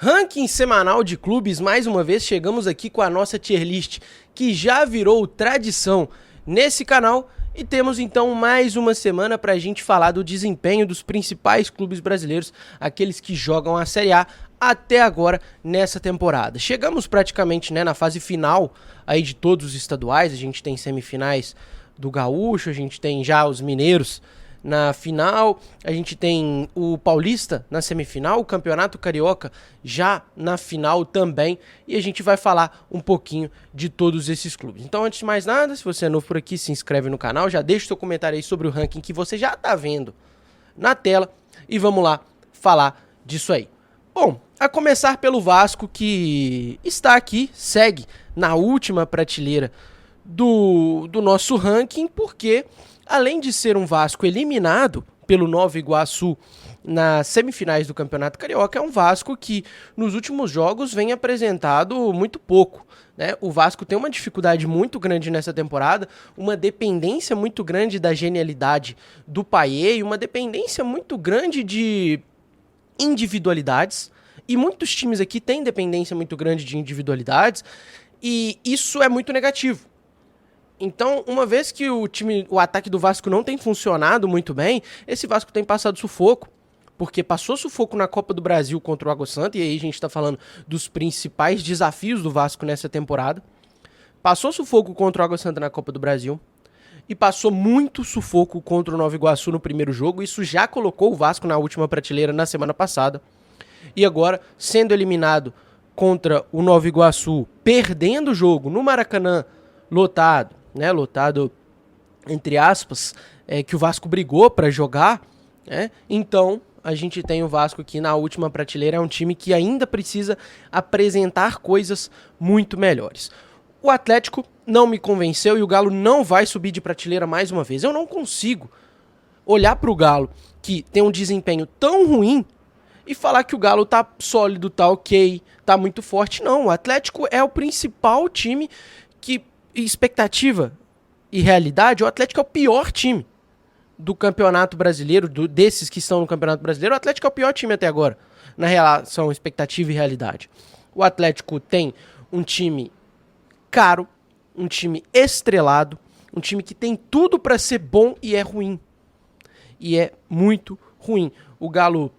Ranking semanal de clubes, mais uma vez chegamos aqui com a nossa tier list, que já virou tradição nesse canal, e temos então mais uma semana para a gente falar do desempenho dos principais clubes brasileiros, aqueles que jogam a Série A até agora nessa temporada. Chegamos praticamente na fase final aí de todos os estaduais, a gente tem semifinais do Gaúcho, a gente tem já os mineiros na final, a gente tem o Paulista na semifinal, o Campeonato Carioca já na final também, e a gente vai falar um pouquinho de todos esses clubes. Então, antes de mais nada, se você é novo por aqui, se inscreve no canal, já deixa o seu comentário aí sobre o ranking que você já tá vendo na tela, e vamos lá falar disso aí. Bom, a começar pelo Vasco, que está aqui, segue na última prateleira do nosso ranking, porque além de ser um Vasco eliminado pelo Nova Iguaçu nas semifinais do Campeonato Carioca, é um Vasco que nos últimos jogos vem apresentado muito pouco, né? O Vasco tem uma dificuldade muito grande nessa temporada, uma dependência muito grande da genialidade do Payet e uma dependência muito grande de individualidades, e muitos times aqui têm dependência muito grande de individualidades, e isso é muito negativo. Então, uma vez que o ataque do Vasco não tem funcionado muito bem, esse Vasco tem passado sufoco, porque passou sufoco na Copa do Brasil contra o Água Santa, e aí a gente está falando dos principais desafios do Vasco nessa temporada. Passou sufoco contra o Água Santa na Copa do Brasil, e passou muito sufoco contra o Nova Iguaçu no primeiro jogo. Isso já colocou o Vasco na última prateleira na semana passada. E agora, sendo eliminado contra o Nova Iguaçu, perdendo o jogo no Maracanã, lotado, né, lotado entre aspas, que o Vasco brigou para jogar, né? Então a gente tem o Vasco aqui na última prateleira, é um time que ainda precisa apresentar coisas muito melhores. O Atlético não me convenceu e o Galo não vai subir de prateleira mais uma vez. Eu não consigo olhar para o Galo, que tem um desempenho tão ruim, e falar que o Galo tá sólido, tá ok, tá muito forte. Não, o Atlético é o principal time que, expectativa e realidade, o Atlético é o pior time do Campeonato Brasileiro, desses que estão no Campeonato Brasileiro. O Atlético é o pior time até agora, na relação expectativa e realidade. O Atlético tem um time caro, um time estrelado, um time que tem tudo para ser bom e é ruim. E é muito ruim. O Galo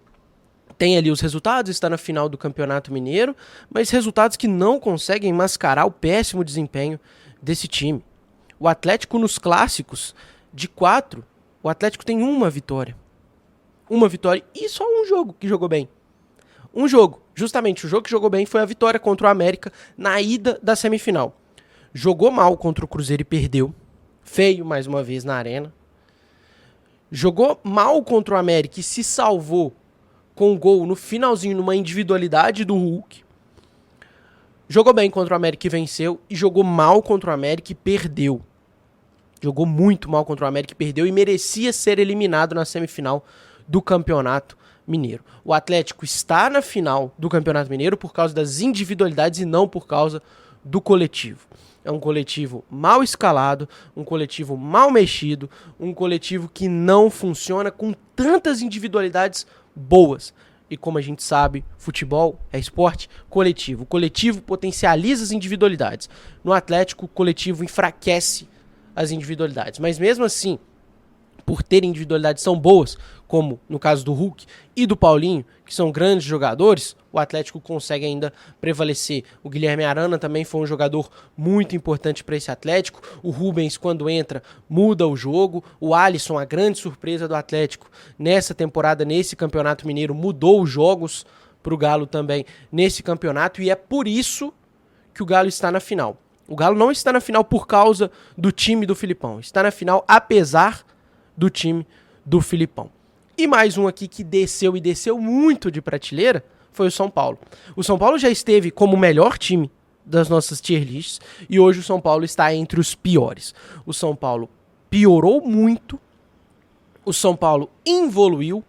tem ali os resultados, está na final do Campeonato Mineiro, mas resultados que não conseguem mascarar o péssimo desempenho desse time. O Atlético nos clássicos, de 4, o Atlético tem uma vitória. Uma vitória e só um jogo que jogou bem. Um jogo, justamente o jogo que jogou bem foi a vitória contra o América na ida da semifinal. Jogou mal contra o Cruzeiro e perdeu. Feio mais uma vez na arena. Jogou mal contra o América e se salvou com um gol no finalzinho, numa individualidade do Hulk. Jogou bem contra o América e venceu, e jogou mal contra o América e perdeu. Jogou muito mal contra o América e perdeu, e merecia ser eliminado na semifinal do Campeonato Mineiro. O Atlético está na final do Campeonato Mineiro por causa das individualidades e não por causa do coletivo. É um coletivo mal escalado, um coletivo mal mexido, um coletivo que não funciona com tantas individualidades boas. E como a gente sabe, futebol é esporte coletivo. O coletivo potencializa as individualidades. No Atlético, o coletivo enfraquece as individualidades. Mas mesmo assim, por ter individualidades tão boas, como no caso do Hulk e do Paulinho, que são grandes jogadores, o Atlético consegue ainda prevalecer. O Guilherme Arana também foi um jogador muito importante para esse Atlético. O Rubens, quando entra, muda o jogo. O Alisson, a grande surpresa do Atlético nessa temporada, nesse Campeonato Mineiro, mudou os jogos para o Galo também nesse campeonato, e é por isso que o Galo está na final. O Galo não está na final por causa do time do Filipão, está na final apesar do time do Filipão. E mais um aqui que desceu e desceu muito de prateleira foi o São Paulo. O São Paulo já esteve como o melhor time das nossas tier lists e hoje o São Paulo está entre os piores. O São Paulo piorou muito, o São Paulo involuiu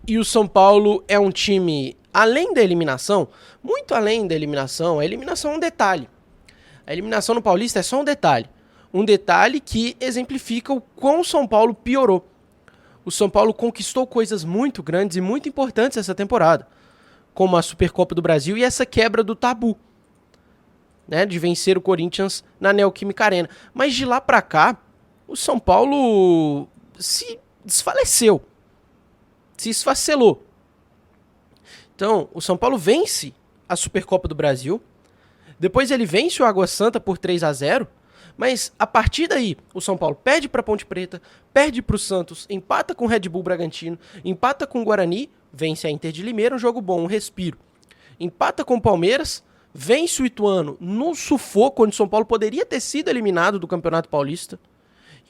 e o São Paulo é um time, além da eliminação, muito além da eliminação, a eliminação é um detalhe. A eliminação no Paulista é só um detalhe. Um detalhe que exemplifica o quão o São Paulo piorou. O São Paulo conquistou coisas muito grandes e muito importantes essa temporada. como a Supercopa do Brasil e essa quebra do tabu, né, de vencer o Corinthians na Neoquímica Arena. Mas de lá pra cá, o São Paulo se desfaleceu, se esfacelou. Então, o São Paulo vence a Supercopa do Brasil, depois ele vence o Água Santa por 3-0, mas a partir daí, o São Paulo perde para Ponte Preta, perde para o Santos, empata com o Red Bull Bragantino, empata com o Guarani, vence a Inter de Limeira, um jogo bom, um respiro. Empata com o Palmeiras, vence o Ituano num sufoco, onde o São Paulo poderia ter sido eliminado do Campeonato Paulista,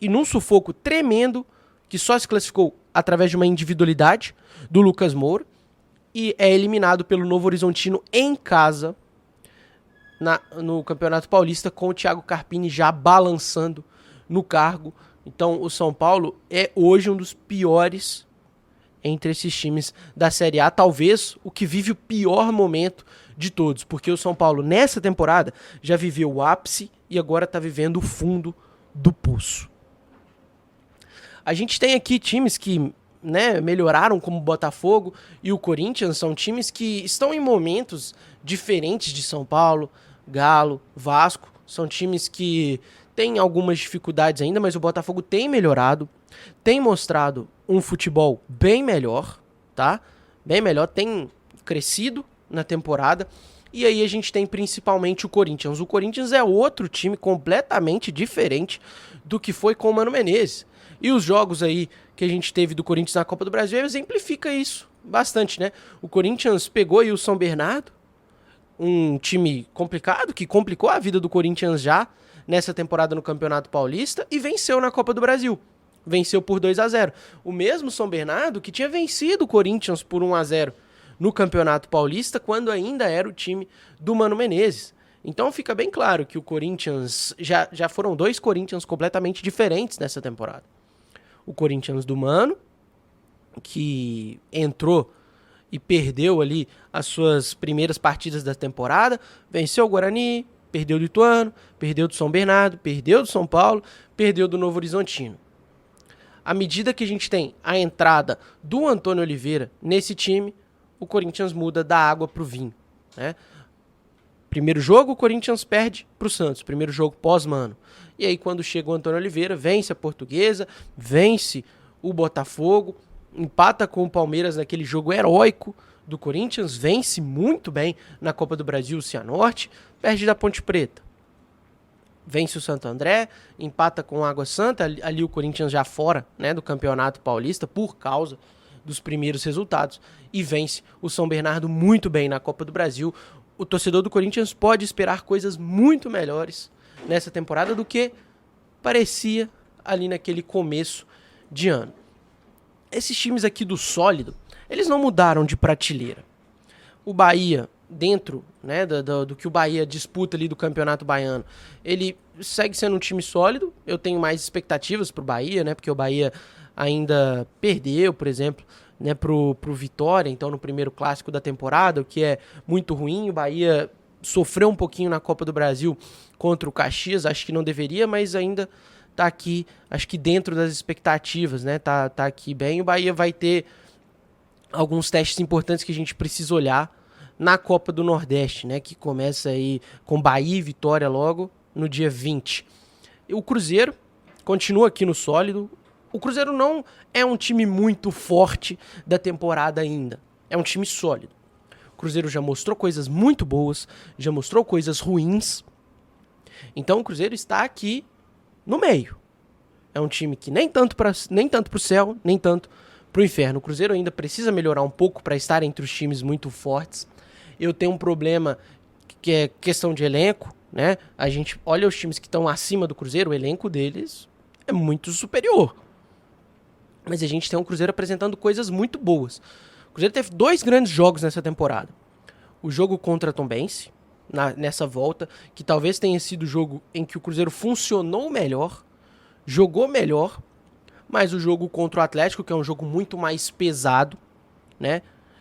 e num sufoco tremendo, que só se classificou através de uma individualidade do Lucas Moura, e é eliminado pelo Novo Horizontino em casa, no Campeonato Paulista, com o Thiago Carpini já balançando no cargo. Então o São Paulo é hoje um dos piores entre esses times da Série A, talvez o que vive o pior momento de todos, porque o São Paulo nessa temporada já viveu o ápice e agora está vivendo o fundo do poço. A gente tem aqui times que, né, melhoraram, como o Botafogo e o Corinthians, são times que estão em momentos diferentes de São Paulo, Galo, Vasco, são times que têm algumas dificuldades ainda, mas o Botafogo tem melhorado, tem mostrado um futebol bem melhor, tá? Bem melhor, tem crescido na temporada. E aí a gente tem principalmente o Corinthians. O Corinthians é outro time completamente diferente do que foi com o Mano Menezes. E os jogos aí que a gente teve do Corinthians na Copa do Brasil exemplifica isso bastante, né? O Corinthians pegou aí o São Bernardo, um time complicado, que complicou a vida do Corinthians já nessa temporada no Campeonato Paulista, e venceu na Copa do Brasil. Venceu por 2-0. O mesmo São Bernardo que tinha vencido o Corinthians por 1-0 no Campeonato Paulista, quando ainda era o time do Mano Menezes. Então fica bem claro que o Corinthians, já foram dois Corinthians completamente diferentes nessa temporada. O Corinthians do Mano, que entrou e perdeu ali as suas primeiras partidas da temporada, venceu o Guarani, perdeu do Ituano, perdeu do São Bernardo, perdeu do São Paulo, perdeu do Novo Horizontino. À medida que a gente tem a entrada do Antônio Oliveira nesse time, o Corinthians muda da água para o vinho, né? Primeiro jogo, o Corinthians perde para o Santos, primeiro jogo pós-Mano. E aí quando chega o Antônio Oliveira, vence a Portuguesa, vence o Botafogo, empata com o Palmeiras naquele jogo heróico do Corinthians, vence muito bem na Copa do Brasil o Cianorte, perde da Ponte Preta. Vence o Santo André, empata com o Água Santa, ali o Corinthians já fora, né, do Campeonato Paulista por causa dos primeiros resultados, e vence o São Bernardo muito bem na Copa do Brasil. O torcedor do Corinthians pode esperar coisas muito melhores nessa temporada do que parecia ali naquele começo de ano. Esses times aqui do sólido, eles não mudaram de prateleira. O Bahia, dentro, né, do que o Bahia disputa ali do Campeonato Baiano, ele segue sendo um time sólido. Eu tenho mais expectativas pro Bahia, né, porque o Bahia ainda perdeu, por exemplo, né, pro Vitória, então no primeiro clássico da temporada, o que é muito ruim. O Bahia sofreu um pouquinho na Copa do Brasil contra o Caxias, acho que não deveria, mas ainda tá aqui, acho que dentro das expectativas, né, tá aqui bem. O Bahia vai ter alguns testes importantes que a gente precisa olhar na Copa do Nordeste, né, que começa aí com Bahia e Vitória logo no dia 20. E o Cruzeiro continua aqui no sólido. O Cruzeiro não é um time muito forte da temporada ainda. É um time sólido. O Cruzeiro já mostrou coisas muito boas, já mostrou coisas ruins. Então o Cruzeiro está aqui no meio. É um time que nem tanto pro céu, nem tanto pro inferno. O Cruzeiro ainda precisa melhorar um pouco para estar entre os times muito fortes. Eu tenho um problema que é questão de elenco, né? A gente olha os times que estão acima do Cruzeiro, o elenco deles é muito superior. Mas a gente tem um Cruzeiro apresentando coisas muito boas. O Cruzeiro teve 2 grandes jogos nessa temporada. O jogo contra a Tombense, nessa volta, que talvez tenha sido o jogo em que o Cruzeiro funcionou melhor, jogou melhor, mas o jogo contra o Atlético, que é um jogo muito mais pesado, né?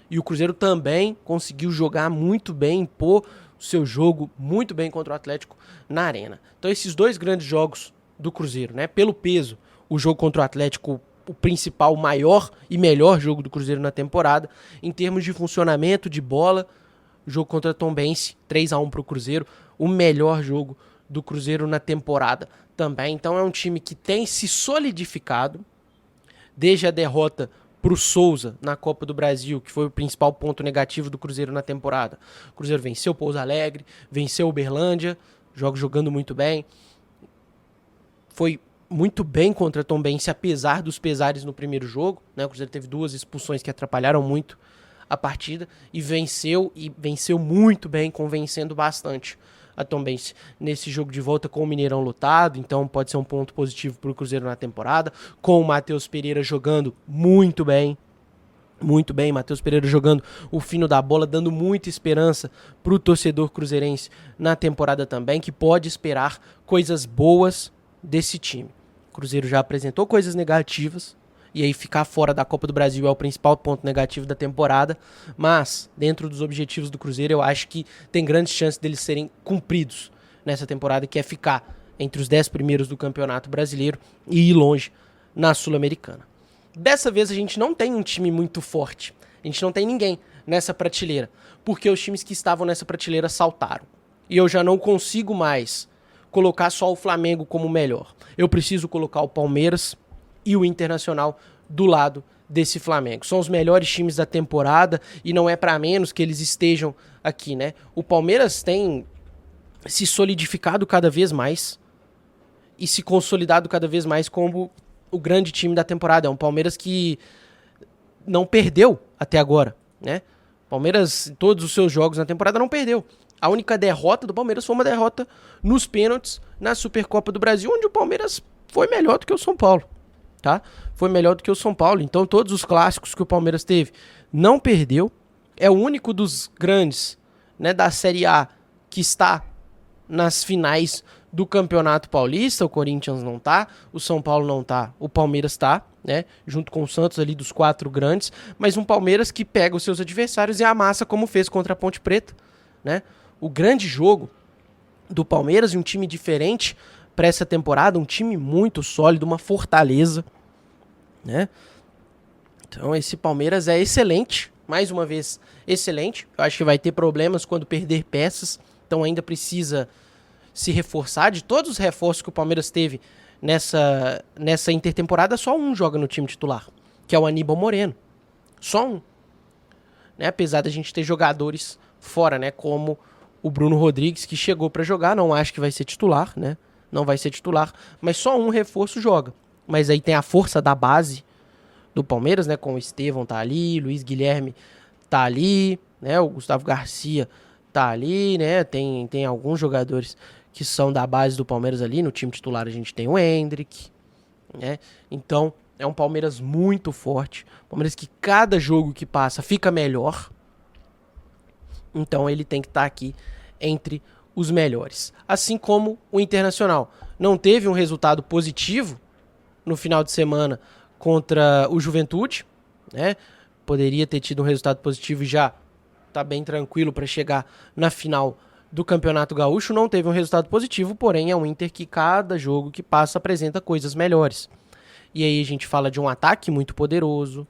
E o Cruzeiro também conseguiu jogar muito bem, impor o seu jogo muito bem contra o Atlético na Arena. Então esses 2 grandes jogos do Cruzeiro, né? Pelo peso, o jogo contra o Atlético o principal, maior e melhor jogo do Cruzeiro na temporada. Em termos de funcionamento, de bola, o jogo contra a Tombense, 3-1 pro Cruzeiro, o melhor jogo do Cruzeiro na temporada também. Então é um time que tem se solidificado desde a derrota pro Souza na Copa do Brasil, que foi o principal ponto negativo do Cruzeiro na temporada. O Cruzeiro venceu o Pouso Alegre, venceu o Uberlândia, jogando muito bem. Foi muito bem contra a Tombense, apesar dos pesares no primeiro jogo, né? O Cruzeiro teve 2 expulsões que atrapalharam muito a partida e venceu muito bem, convencendo bastante a Tombense nesse jogo de volta com o Mineirão lotado. Então pode ser um ponto positivo para o Cruzeiro na temporada, com o Matheus Pereira jogando muito bem, Matheus Pereira jogando o fino da bola, dando muita esperança para o torcedor cruzeirense na temporada também, que pode esperar coisas boas desse time. O Cruzeiro já apresentou coisas negativas, e aí ficar fora da Copa do Brasil é o principal ponto negativo da temporada, mas dentro dos objetivos do Cruzeiro eu acho que tem grandes chances deles serem cumpridos nessa temporada, que é ficar entre os 10 primeiros do Campeonato Brasileiro e ir longe na Sul-Americana. Dessa vez a gente não tem um time muito forte, a gente não tem ninguém nessa prateleira, porque os times que estavam nessa prateleira saltaram, e eu já não consigo mais colocar só o Flamengo como melhor. Eu preciso colocar o Palmeiras e o Internacional do lado desse Flamengo. São os melhores times da temporada e não é para menos que eles estejam aqui, né? O Palmeiras tem se solidificado cada vez mais e se consolidado cada vez mais como o grande time da temporada. É um Palmeiras que não perdeu até agora, né? Palmeiras, em todos os seus jogos na temporada, não perdeu. A única derrota do Palmeiras foi uma derrota nos pênaltis na Supercopa do Brasil, onde o Palmeiras foi melhor do que o São Paulo. Tá? Foi melhor do que o São Paulo. Então todos os clássicos que o Palmeiras teve não perdeu. É o único dos grandes, né, da Série A que está nas finais do Campeonato Paulista. O Corinthians não tá, o São Paulo não tá, o Palmeiras tá, né, junto com o Santos ali dos 4 grandes, mas um Palmeiras que pega os seus adversários e amassa como fez contra a Ponte Preta, né? O grande jogo do Palmeiras e um time diferente para essa temporada, um time muito sólido, uma fortaleza, né? Então esse Palmeiras é excelente, mais uma vez excelente. Eu acho que vai ter problemas quando perder peças, então ainda precisa se reforçar. De todos os reforços que o Palmeiras teve nessa intertemporada, só um joga no time titular, que é o Aníbal Moreno. Só um, né? Apesar da gente ter jogadores fora, né, como o Bruno Rodrigues, que chegou para jogar, não acho que vai ser titular, né? Não vai ser titular, mas só um reforço joga. Mas aí tem a força da base do Palmeiras, né? Com o Estevão tá ali, Luiz Guilherme tá ali, né? O Gustavo Garcia tá ali, né? Tem alguns jogadores que são da base do Palmeiras ali. No time titular a gente tem o Hendrick, né? Então é um Palmeiras muito forte. Palmeiras que cada jogo que passa fica melhor. Então ele tem que estar aqui entre os melhores. Assim como o Internacional não teve um resultado positivo no final de semana contra o Juventude, né? Poderia ter tido um resultado positivo e já tá bem tranquilo para chegar na final do Campeonato Gaúcho. Não teve um resultado positivo, porém é um Inter que cada jogo que passa apresenta coisas melhores. E aí a gente fala de um ataque muito poderoso,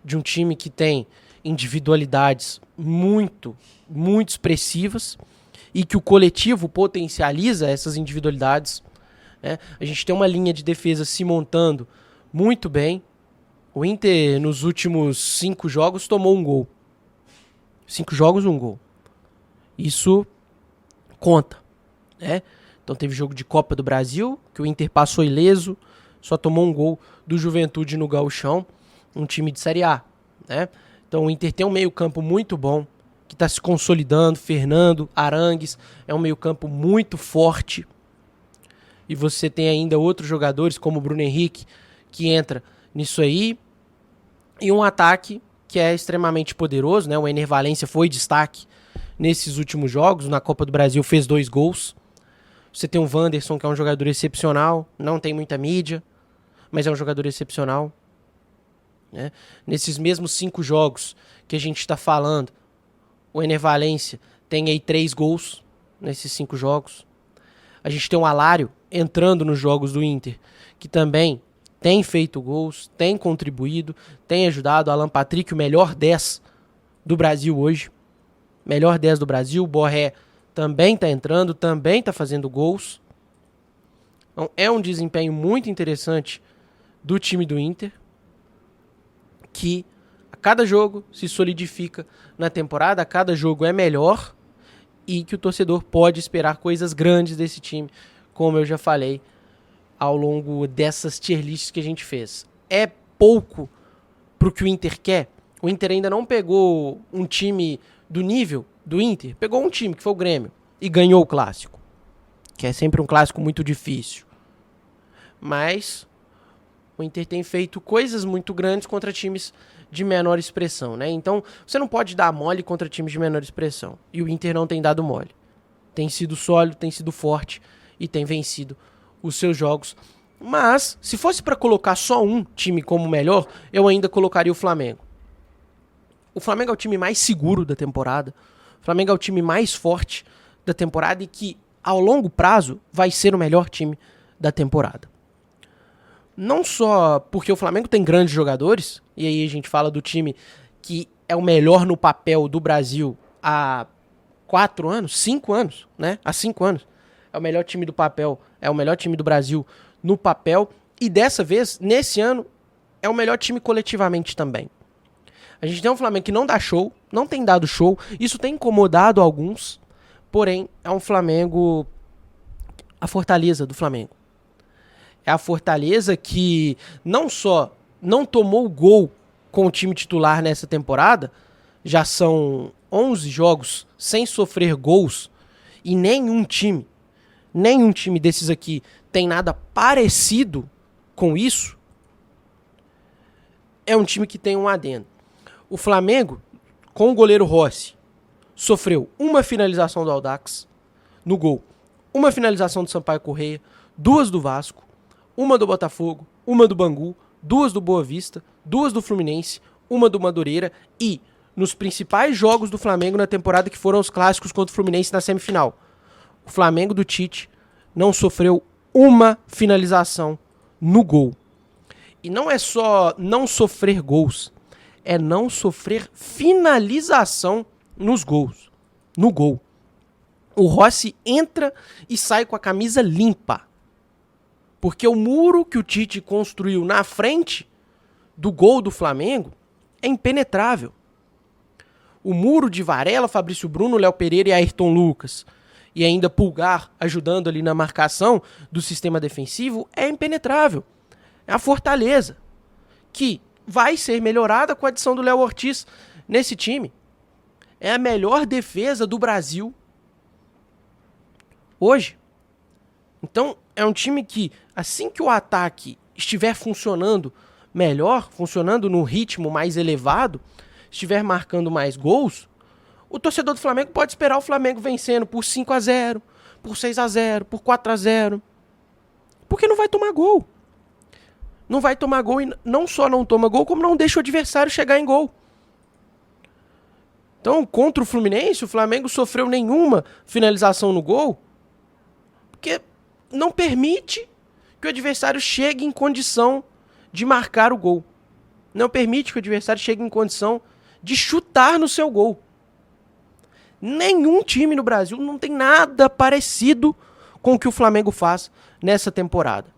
de um time que tem individualidades muito, muito expressivas e que o coletivo potencializa essas individualidades, né? A gente tem uma linha de defesa se montando muito bem. O Inter, nos últimos 5 jogos, tomou um gol. 5 jogos, 1 gol. Isso conta, né? Então teve jogo de Copa do Brasil, que o Inter passou ileso, só tomou um gol do Juventude no Gauchão, um time de Série A, né? Então o Inter tem um meio-campo muito bom, que está se consolidando. Fernando, Arangues, é um meio-campo muito forte. E você tem ainda outros jogadores, como o Bruno Henrique, que entra nisso aí. E um ataque que é extremamente poderoso, né? O Ener Valencia foi destaque nesses últimos jogos. Na Copa do Brasil fez 2 gols. Você tem o Wanderson, que é um jogador excepcional. Não tem muita mídia, mas é um jogador excepcional, né? Nesses mesmos 5 jogos que a gente está falando, o Ener Valencia tem aí 3 gols nesses 5 jogos. A gente tem um Alário entrando nos jogos do Inter, que também tem feito gols, tem contribuído, tem ajudado. Alan Patrick, o melhor 10 do Brasil hoje. Melhor 10 do Brasil. Borré também tá entrando, também tá fazendo gols. Então é um desempenho muito interessante do time do Inter, que a cada jogo se solidifica na temporada, a cada jogo é melhor e que o torcedor pode esperar coisas grandes desse time, como eu já falei ao longo dessas tier lists que a gente fez. É pouco pro que o Inter quer. O Inter ainda não pegou um time do nível do Inter, pegou um time que foi o Grêmio e ganhou o clássico, que é sempre um clássico muito difícil. Mas o Inter tem feito coisas muito grandes contra times de menor expressão, né? Então, você não pode dar mole contra times de menor expressão. E o Inter não tem dado mole. Tem sido sólido, tem sido forte e tem vencido os seus jogos. Mas, se fosse para colocar só um time como melhor, eu ainda colocaria o Flamengo. O Flamengo é o time mais seguro da temporada. O Flamengo é o time mais forte da temporada e que, ao longo prazo, vai ser o melhor time da temporada. Não só porque o Flamengo tem grandes jogadores, e aí a gente fala do time que é o melhor no papel do Brasil há 4 anos, 5 anos, né? Há 5 anos. É o melhor time do papel, é o melhor time do Brasil no papel. E dessa vez, nesse ano, é o melhor time coletivamente também. A gente tem um Flamengo que não dá show, não tem dado show. Isso tem incomodado alguns, porém é um Flamengo, a fortaleza do Flamengo. É a fortaleza que não só não tomou gol com o time titular nessa temporada, já são 11 jogos sem sofrer gols e nenhum time desses aqui tem nada parecido com isso. É um time que tem um adendo. O Flamengo, com o goleiro Rossi, sofreu uma finalização do Audax no gol, uma finalização do Sampaio Corrêa, 2 do Vasco, uma do Botafogo, uma do Bangu, 2 do Boa Vista, 2 do Fluminense, uma do Madureira e nos principais jogos do Flamengo na temporada, que foram os clássicos contra o Fluminense na semifinal, o Flamengo do Tite não sofreu uma finalização no gol. E não é só não sofrer gols, é não sofrer finalização nos gols, no gol. O Rossi entra e sai com a camisa limpa. Porque o muro que o Tite construiu na frente do gol do Flamengo é impenetrável. O muro de Varela, Fabrício Bruno, Léo Pereira e Ayrton Lucas, e ainda Pulgar ajudando ali na marcação do sistema defensivo, é impenetrável. É a fortaleza que vai ser melhorada com a adição do Léo Ortiz nesse time. É a melhor defesa do Brasil hoje. Então, é um time que, assim que o ataque estiver funcionando melhor, funcionando num ritmo mais elevado, estiver marcando mais gols, o torcedor do Flamengo pode esperar o Flamengo vencendo por 5-0, por 6-0, por 4-0. Porque não vai tomar gol. Não vai tomar gol e não só não toma gol, como não deixa o adversário chegar em gol. Então, contra o Fluminense, o Flamengo sofreu nenhuma finalização no gol, porque não permite que o adversário chegue em condição de marcar o gol. Não permite que o adversário chegue em condição de chutar no seu gol. Nenhum time no Brasil não tem nada parecido com o que o Flamengo faz nessa temporada.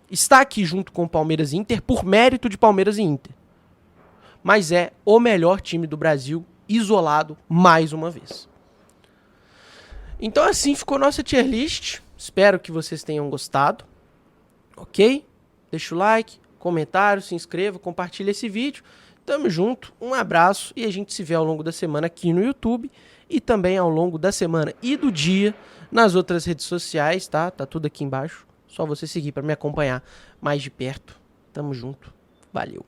Está aqui junto com o Palmeiras e Inter por mérito de Palmeiras e Inter. Mas é o melhor time do Brasil, isolado mais uma vez. Então assim ficou nossa tier list. Espero que vocês tenham gostado. Ok? Deixa o like, comentário, se inscreva, compartilha esse vídeo. Tamo junto, um abraço e a gente se vê ao longo da semana aqui no YouTube e também ao longo da semana e do dia nas outras redes sociais, tá? Tá tudo aqui embaixo. Só você seguir para me acompanhar mais de perto. Tamo junto. Valeu.